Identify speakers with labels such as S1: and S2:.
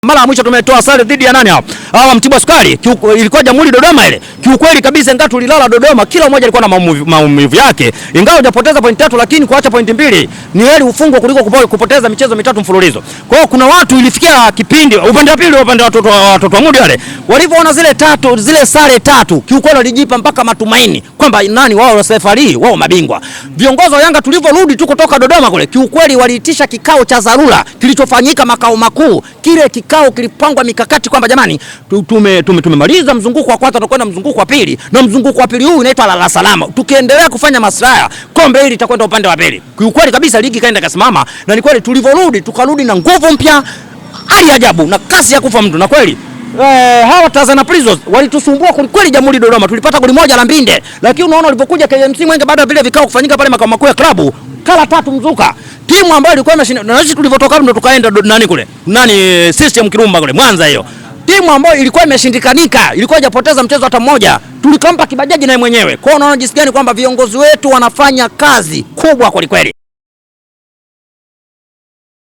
S1: Mara ya mwisho tumetoa sare dhidi ya nani hapo? Hawa Mtibwa Sukari, ilikuwa Jamhuri Dodoma ile. Kiukweli kabisa ingawa tulilala Dodoma, kila mmoja alikuwa na maumivu yake. Ingawa hujapoteza point 3 lakini kuacha point 2 ni heri ufungwe kuliko kupoteza michezo mitatu mfululizo. Kwa hiyo kuna watu ilifikia kipindi upande wa pili, upande wa watoto wa Mudi wale, walivyoona zile sare tatu, kiukweli walijipa mpaka matumaini kwamba nani wao safari wao mabingwa. Viongozi wa Yanga tulivyorudi tu kutoka Dodoma kule, kiukweli waliitisha kikao cha dharura kilichofanyika makao makuu. Kile kikao kilipangwa mikakati kwamba jamani, tumemaliza mzunguko wa kwanza, tutakwenda mzunguko wa pili, na mzunguko wa pili huu unaitwa lala salama. Tukiendelea kufanya maslaha, kombe hili litakwenda upande wa pili. Kiukweli kabisa ligi kaenda kasimama, na ni kweli tulivyorudi tukarudi na nguvu mpya, hali ajabu na kasi ya kufa mtu. Na kweli hawa Tanzania Prisons walitusumbua kweli Jamhuri Dodoma, tulipata goli moja la mbinde, lakini unaona walipokuja KMC Mwenge baada ya vile vikao kufanyika pale makao makuu ya klabu, kala tatu mzuka. Timu ambayo ilikuwa imeshinda, na sisi tulivyotoka ndo tukaenda nani kule, system Kirumba kule Mwanza hiyo. Timu ambayo ilikuwa imeshindikanika, ilikuwa hajapoteza mchezo hata mmoja, tulikampa kibajaji naye mwenyewe. Kwa hiyo unaona jinsi gani kwamba viongozi wetu wanafanya kazi kubwa kweli kweli.